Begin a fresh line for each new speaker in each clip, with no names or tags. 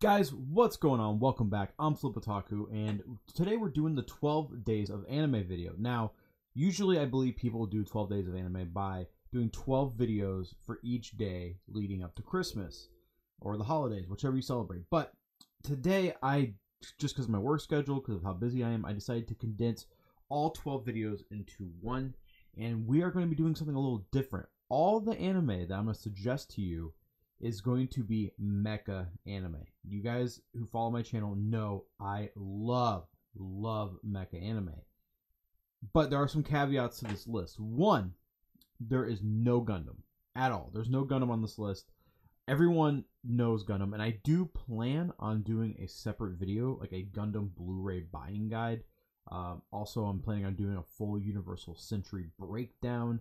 Guys, what's going on? Welcome back. I'm Flipataku, and today we're doing the 12 days of anime video. Now, usually I believe people do 12 days of anime by doing 12 videos for each day leading up to Christmas or the holidays, whichever you celebrate. But today, just because of my work schedule, because of how busy I am, I decided to condense all 12 videos into one, and we are going to be doing something a little different. All the anime that I'm going to suggest to you is going to be mecha anime. You guys who follow my channel know I love mecha anime. But there are some caveats to this list. One, there is no Gundam at all. There's no Gundam on this list. Everyone knows Gundam, and I do plan on doing a separate video, like a Gundam Blu-ray buying guide. Also, I'm planning on doing a full Universal Century breakdown.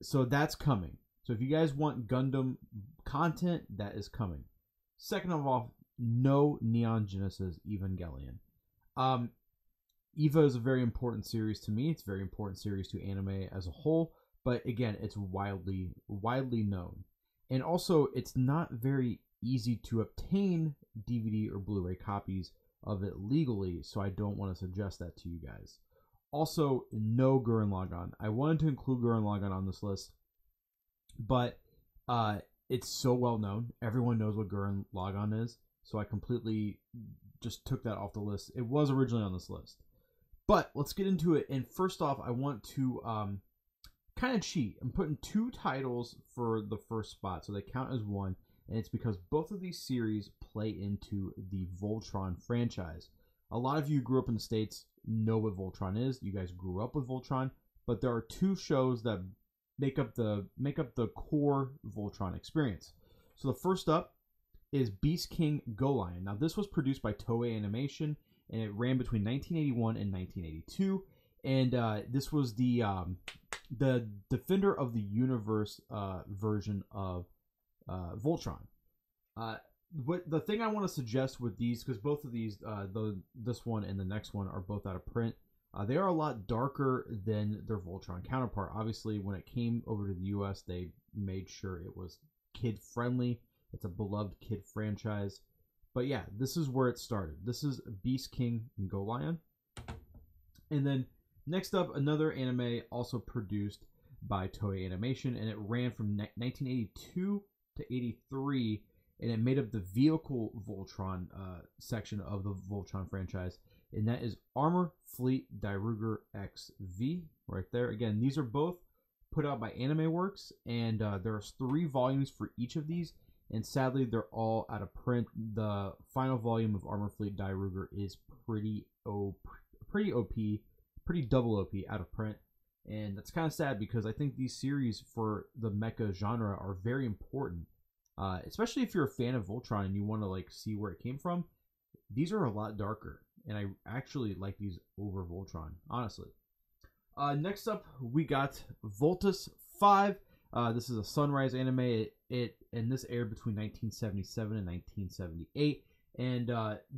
So that's coming. So if you guys want Gundam content, that is coming. Second of all, no Neon Genesis Evangelion. EVA is a very important series to me. It's a very important series to anime as a whole. But again, it's widely known. And also, it's not very easy to obtain DVD or Blu-ray copies of it legally. So I don't want to suggest that to you guys. Also, no Gurren Lagann. I wanted to include Gurren Lagann on this list, but it's so well known. Everyone knows what Gurren Lagann is, so I completely just took that off the list. It was originally on this list. But let's get into it. And first off, I want to kind of cheat. I'm putting two titles for the first spot, so they count as one, and it's because both of these series play into the Voltron franchise. A lot of you grew up in the States know what Voltron is. You guys grew up with Voltron, but there are two shows that make up the core Voltron experience. So the first up is Beast King Go Lion. Now this was produced by Toei Animation, and it ran between 1981 and 1982. And this was the Defender of the Universe version of Voltron. What the thing I want to suggest with these, because both of these, this one and the next one are both out of print. They are a lot darker than their Voltron counterpart. Obviously, when it came over to the US, they made sure it was kid-friendly. It's a beloved kid franchise. But yeah, this is where it started. This is Beast King and Go Lion. And then next up, another anime also produced by Toei Animation, and it ran from 1982 to 83, and it made up the vehicle Voltron section of the Voltron franchise. And that is Armor Fleet Dairuger XV right there. Again, these are both put out by Anime Works, and there's 3 volumes for each of these, and sadly they're all out of print. The final volume of Armor Fleet Dairuger is pretty OP, pretty double OP out of print, and that's kind of sad because I think these series for the mecha genre are very important, especially if you're a fan of Voltron and you want to like see where it came from. These are a lot darker, and I actually like these over Voltron, honestly. Next up, we got Voltus 5. This is a Sunrise anime. And this aired between 1977 and 1978. And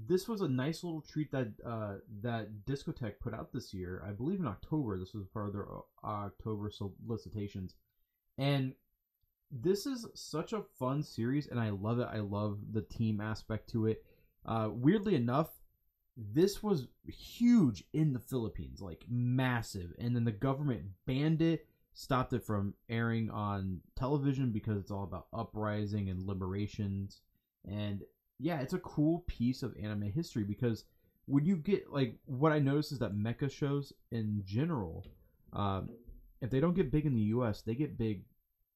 this was a nice little treat that that Discotek put out this year. I believe in October. This was part of their October solicitations. And this is such a fun series, and I love it. I love the team aspect to it. Weirdly enough, this was huge in the Philippines, like massive, and then the government banned it, stopped it from airing on television because it's all about uprising and liberations. And yeah, it's a cool piece of anime history, because when you get, like, what I notice is that mecha shows in general, if they don't get big in the US, they get big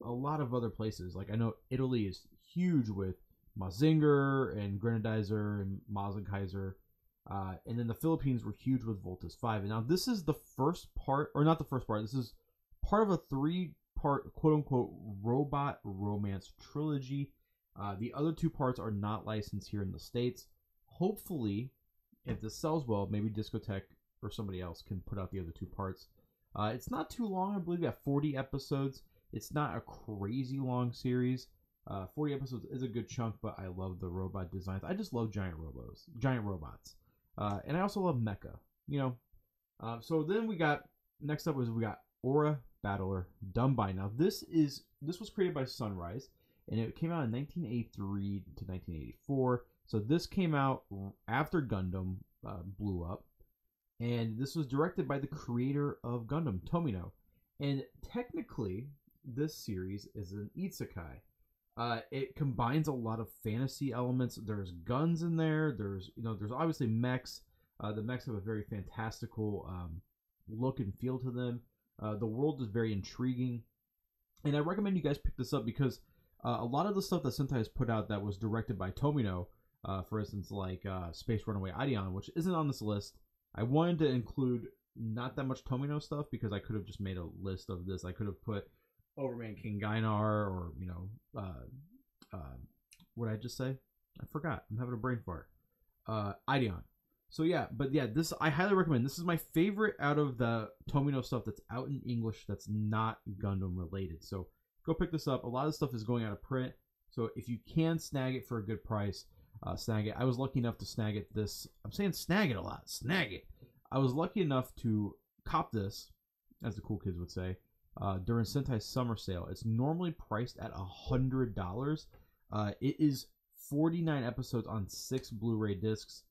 a lot of other places. Like, I know Italy is huge with Mazinger and Grenadizer and Mazinkaiser. And then the Philippines were huge with Voltus 5. And now this is the first part, or not the first part, this is part of a 3-part quote-unquote robot romance trilogy. The other 2 parts are not licensed here in the States. Hopefully, if this sells well, maybe Discotek or somebody else can put out the other 2 parts. It's not too long. I believe we have 40 episodes. It's not a crazy long series. 40 episodes is a good chunk, but I love the robot designs. I just love giant robots. And I also love mecha, you know. So then next up we got Aura Battler Dumbine. Now this was created by Sunrise, and it came out in 1983 to 1984. So this came out after Gundam blew up, and this was directed by the creator of Gundam, Tomino. And technically, this series is an isekai. It combines a lot of fantasy elements. There's guns in there. There's obviously mechs. The mechs have a very fantastical look and feel to them. The world is very intriguing, and I recommend you guys pick this up because a lot of the stuff that Sentai has put out that was directed by Tomino, for instance, like Space Runaway Ideon, which isn't on this list. I wanted to include not that much Tomino stuff because I could have just made a list of this. I could have put Overman King Gainar, or what did I just say? I forgot. I'm having a brain fart. Ideon. So yeah, but yeah, this I highly recommend. This is my favorite out of the Tomino stuff that's out in English that's not Gundam related. So go pick this up. A lot of stuff is going out of print, so if you can snag it for a good price, snag it. I was lucky enough to snag it this. I'm saying snag it a lot. Snag it. I was lucky enough to cop this, as the cool kids would say, during Sentai's summer sale. It's normally priced at $100. It is 49 episodes on 6 Blu-ray discs.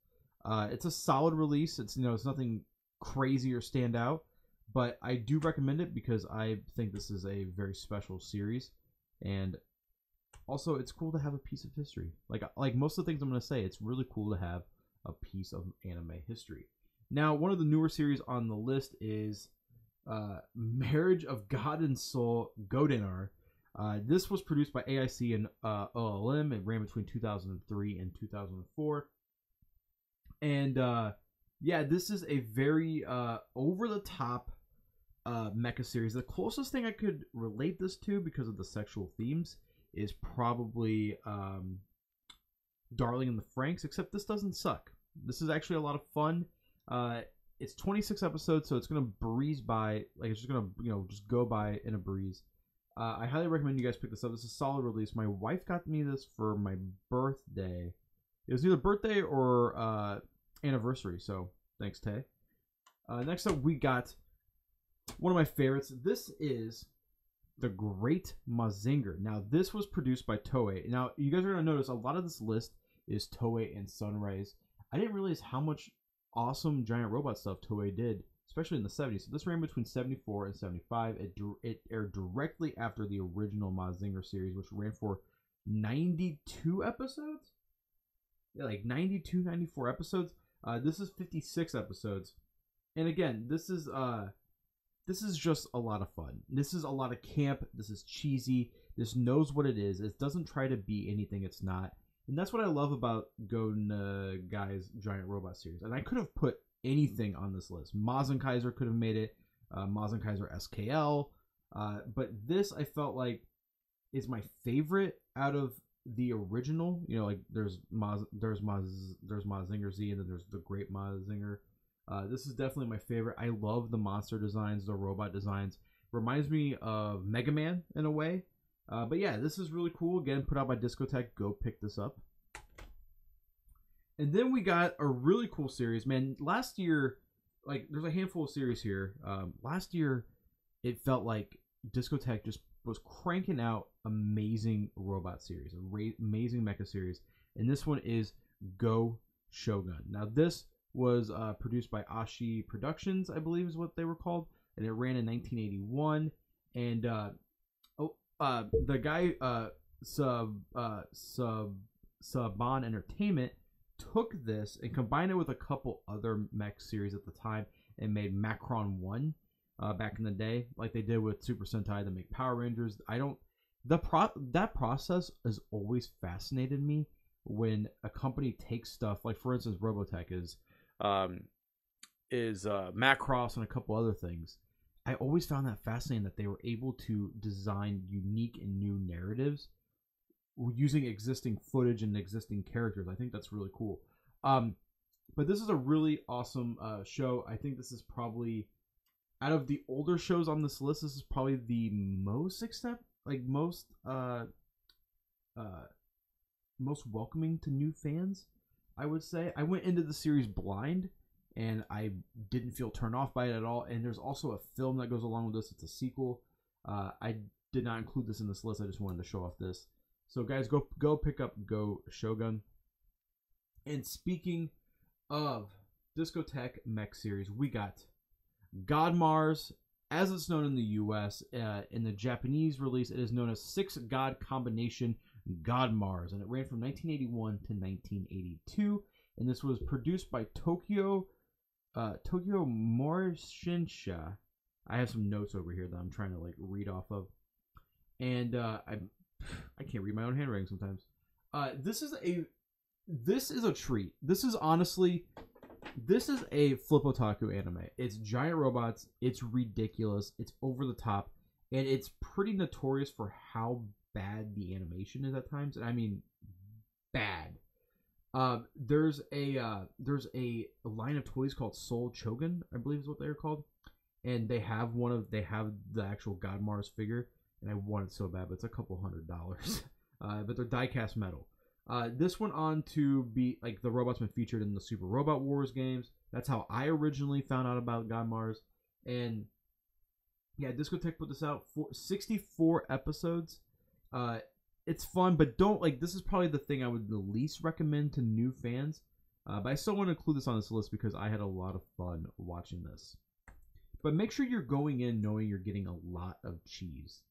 It's a solid release. It's nothing crazy or stand out, but I do recommend it because I think this is a very special series, and also it's cool to have a piece of history. Like most of the things I'm going to say, it's really cool to have a piece of anime history. Now, one of the newer series on the list is Marriage of God and Soul Godinar. This was produced by AIC and OLM. It ran between 2003 and 2004. And yeah, this is a very over-the-top mecha series. The closest thing I could relate this to, because of the sexual themes, is probably Darling in the Franxx, except this doesn't suck. This is actually a lot of fun. It's 26 episodes, so it's gonna breeze by. Like, it's just gonna just go by in a breeze. I highly recommend you guys pick this up. This is a solid release. My wife got me this for my birthday. It was either birthday or anniversary, so thanks, Tay. Next up, we got one of my favorites. This is The Great Mazinger. Now, this was produced by Toei. Now, you guys are going to notice a lot of this list is Toei and Sunrise. I didn't realize how much awesome giant robot stuff Toei did, especially in the 70s. So this ran between 74 and 75. It aired directly after the original Mazinger series, which ran for 92 episodes? Yeah, like 92, 94 episodes. This is 56 episodes. And again, this is just a lot of fun. This is a lot of camp. This is cheesy. This knows what it is. It doesn't try to be anything it's not. And that's what I love about Go Guy's Giant Robot series. And I could have put anything on this list. Mazen Kaiser could have made it. Mazen Kaiser SKL. But this, I felt like, is my favorite out of the original. Like there's Mazinger Z, and then there's the Great Mazinger. This is definitely my favorite. I love the monster designs, the robot designs. Reminds me of Mega Man in a way. But yeah, this is really cool. Again, put out by Discotech. Go pick this up. And then we got a really cool series. Man, last year, like, there's a handful of series here. Last year, it felt like Discotech just was cranking out amazing robot series, amazing mecha series. And this one is Go Shogun. Now, this was produced by Ashi Productions, I believe is what they were called, and it ran in 1981. And the guy Saban Entertainment took this and combined it with a couple other mech series at the time and made Macron 1 back in the day, like they did with Super Sentai to make Power Rangers. That process has always fascinated me when a company takes stuff, like for instance Robotech is Macross and a couple other things. I always found that fascinating that they were able to design unique and new narratives using existing footage and existing characters. I think that's really cool. But this is a really awesome show. I think this is probably, out of the older shows on this list, this is probably the most most welcoming to new fans, I would say. I went into the series blind, and I didn't feel turned off by it at all. And there's also a film that goes along with this. It's a sequel. I did not include this in this list. I just wanted to show off this. So guys, go pick up Go Shogun. And speaking of Discotek Mech series, we got God Mars, as it's known in the US. In the Japanese release, it is known as 6 God Combination God Mars, and it ran from 1981 to 1982. And this was produced by Tokyo Morishinsha. I have some notes over here that I'm trying to like read off of, and I can't read my own handwriting sometimes. This is a treat. This is a flip otaku anime. It's giant robots. It's ridiculous. It's over the top, and it's pretty notorious for how bad the animation is at times. And I mean, bad. There's a line of toys called Soul Chogun, I believe is what they're called, and they have the actual God Mars figure, and I want it so bad, but it's a couple $100. But they're die-cast metal. This went on to be like the robot's been featured in the Super Robot Wars games. That's how I originally found out about God Mars, and yeah, Discotek put this out for 64 episodes. It's fun, but don't like. This is probably the thing I would the least recommend to new fans. But I still want to include this on this list because I had a lot of fun watching this. But make sure you're going in knowing you're getting a lot of cheese.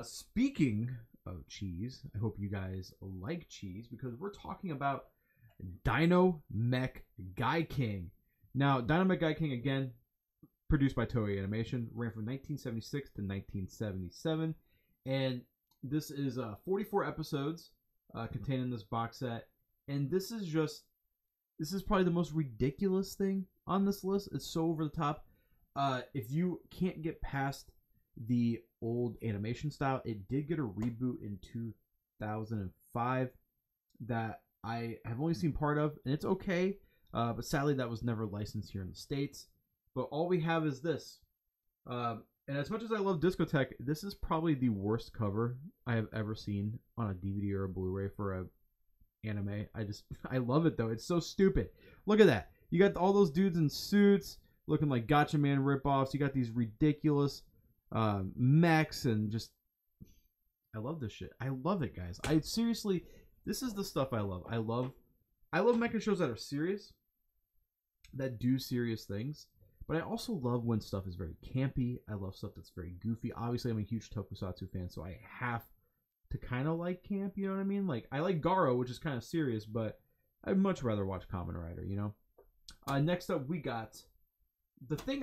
Speaking of cheese, I hope you guys like cheese because we're talking about Dino Mech King. Now, Dino Mech King, again, produced by Toei Animation, ran from 1976 to 1977, and this is 44 episodes contained in this box set, and this is probably the most ridiculous thing on this list. It's so over the top. If you can't get past the old animation style, it did get a reboot in 2005 that I have only seen part of, and it's okay, but sadly that was never licensed here in the States. But all we have is this. And as much as I love Discotek, this is probably the worst cover I have ever seen on a DVD or a Blu-ray for a anime. I love it though. It's so stupid. Look at that. You got all those dudes in suits looking like Gotcha Man ripoffs. You got these ridiculous mechs and just... I love this shit. I love it, guys. I seriously... This is the stuff I love. I love mecha shows that are serious, that do serious things. But I also love when stuff is very campy. I love stuff that's very goofy. Obviously, I'm a huge tokusatsu fan, so I have to kind of like camp, you know what I mean? Like, I like Garo, which is kind of serious, but I'd much rather watch Kamen Rider, you know? Next up, we got the thing,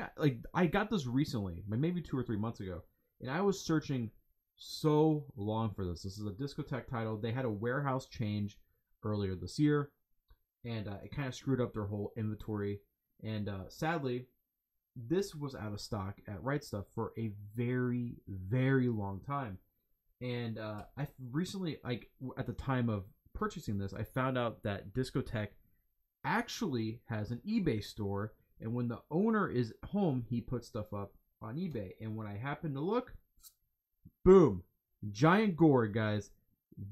I got this recently, maybe 2 or 3 months ago, and I was searching so long for this. This is a Discotek title. They had a warehouse change earlier this year, and it kind of screwed up their whole inventory, and sadly, this was out of stock at Right Stuff for a very, very long time. And I recently, like at the time of purchasing this, I found out that Discotek actually has an eBay store. And when the owner is home, he puts stuff up on eBay. And when I happened to look, boom, Giant Gorg, guys.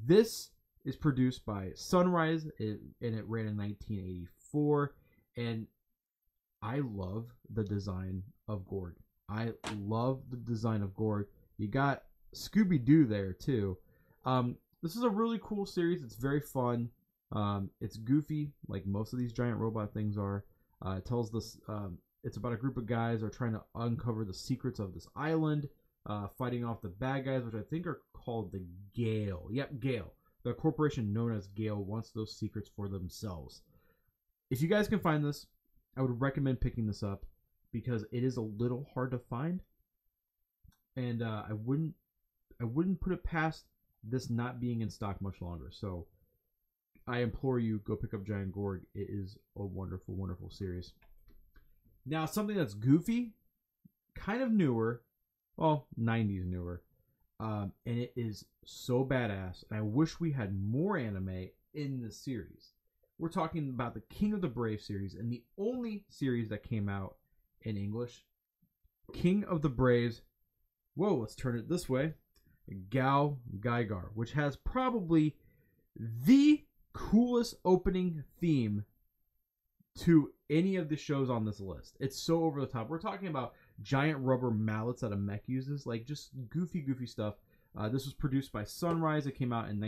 This is produced by Sunrise, and it ran in 1984. And I love the design of Gorg. I love the design of Gorg. You got Scooby-Doo there too. This is a really cool series. It's very fun. It's goofy, like most of these giant robot things are. It tells this. It's about a group of guys that are trying to uncover the secrets of this island, fighting off the bad guys, which I think are called the Gale. Yep, Gale. The corporation known as Gale wants those secrets for themselves. If you guys can find this, I would recommend picking this up because it is a little hard to find, and I wouldn't put it past this not being in stock much longer. So I implore you, go pick up Giant Gorg. It is a wonderful, wonderful series. Now, something that's goofy, kind of newer, well, 90s newer, and it is so badass. And I wish we had more anime in this series. We're talking about the King of the Brave series, and the only series that came out in English. King of the Braves. Whoa, let's turn it this way. Gao Gaigar, which has probably the coolest opening theme to any of the shows on this list. It's so over the top. We're talking about giant rubber mallets that a mech uses, like just goofy, goofy stuff. This was produced by Sunrise. It came out in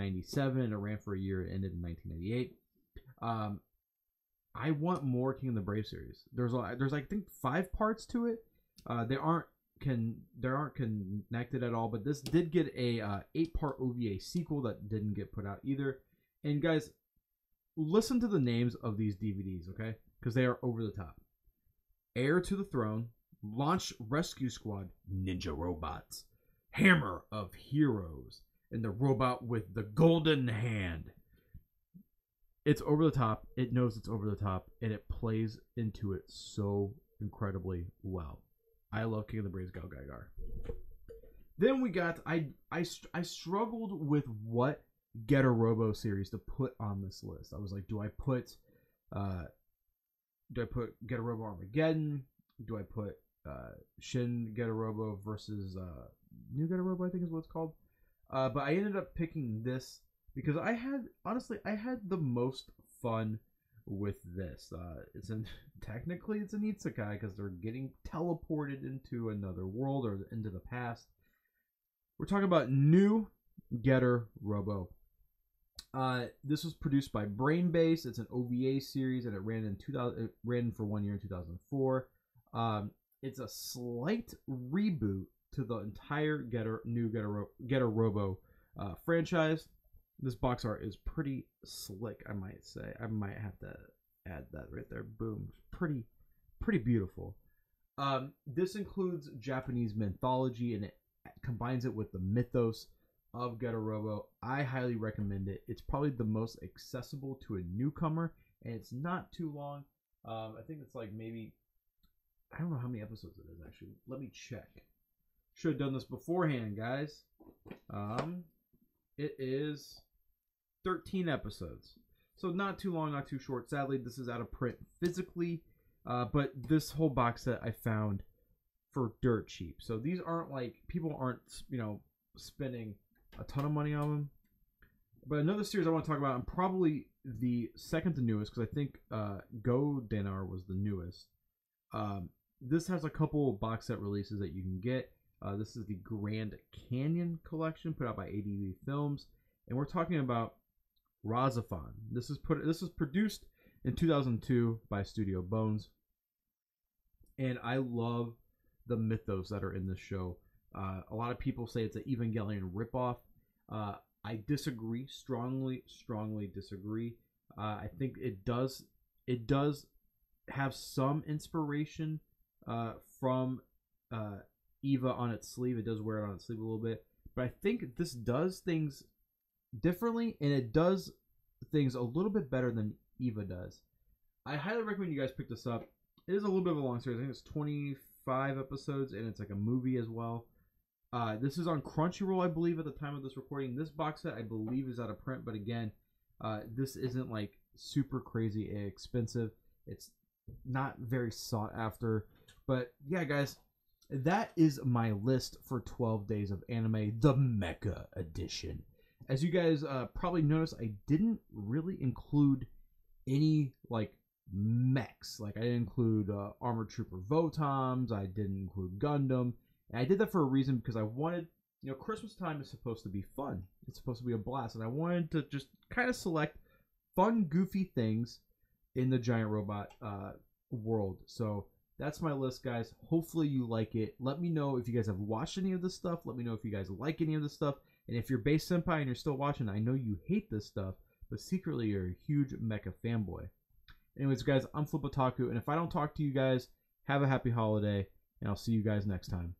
1997, and it ran for a year. It ended in 1998. I want more King of the Brave series. There's I think 5 parts to it. They aren't connected at all, but this did get a 8-part OVA sequel that didn't get put out either. And guys, listen to the names of these DVDs, okay? Because they are over the top. Heir to the Throne, Launch Rescue Squad, Ninja Robots, Hammer of Heroes, and the Robot with the Golden Hand. It's over the top. It knows it's over the top, and it plays into it so incredibly well. I love King of the Braves Gal Gaigar. Then we got I struggled with what Getter Robo series to put on this list. I was like, do I put Getter Robo Armageddon? Do I put Shin Getter Robo versus New Getter Robo, I think is what it's called. But I ended up picking this because I had the most fun with this. Technically it's an isekai because they're getting teleported into another world or into the past. We're talking about New Getter Robo. This was produced by Brainbase. It's an OVA series, and it ran in 2000. It ran for 1 year in 2004. It's a slight reboot to the entire Getter Robo franchise. This box art is pretty slick, I might say. I might have to add that right there. Boom. Pretty beautiful. This includes Japanese mythology, and it combines it with the mythos of Getter Robo. I highly recommend it. It's probably the most accessible to a newcomer, and it's not too long. I think it's like maybe, I don't know how many episodes it is actually. Let me check. Should have done this beforehand, guys. It is 13 episodes. So not too long, not too short. Sadly, this is out of print physically, but this whole box set I found for dirt cheap. So these aren't like, people aren't, spending a ton of money on them. But another series I want to talk about, and probably the second to newest, because I think Go Danar was the newest. This has a couple box set releases that you can get. This is the Grand Canyon collection put out by ADV Films, and we're talking about Razafon. This is produced in 2002 by Studio Bones, and I love the mythos that are in this show. A lot of people say it's an Evangelion ripoff. I disagree, strongly disagree. I think it does have some inspiration from Eva on its sleeve. It does wear it on its sleeve a little bit, but I think this does things differently, and it does things a little bit better than Eva does. I highly recommend you guys pick this up. It is a little bit of a long series. I think it's 25 episodes, and it's like a movie as well. This is on Crunchyroll, I believe, at the time of this recording. This box set, I believe, is out of print, but again, this isn't like super crazy expensive. It's not very sought after. But yeah, guys, that is my list for 12 Days of Anime, the MECHA edition. As you guys probably noticed, I didn't really include any like mechs. Like I didn't include Armored Trooper Votoms. I didn't include Gundam. And I did that for a reason, because I wanted, Christmas time is supposed to be fun. It's supposed to be a blast, and I wanted to just kind of select fun, goofy things in the giant robot world. So that's my list, guys. Hopefully you like it. Let me know if you guys have watched any of this stuff. Let me know if you guys like any of this stuff. And if you're Base Senpai and you're still watching, I know you hate this stuff, but secretly you're a huge mecha fanboy. Anyways, guys, I'm Flip Otaku, and if I don't talk to you guys, have a happy holiday, and I'll see you guys next time.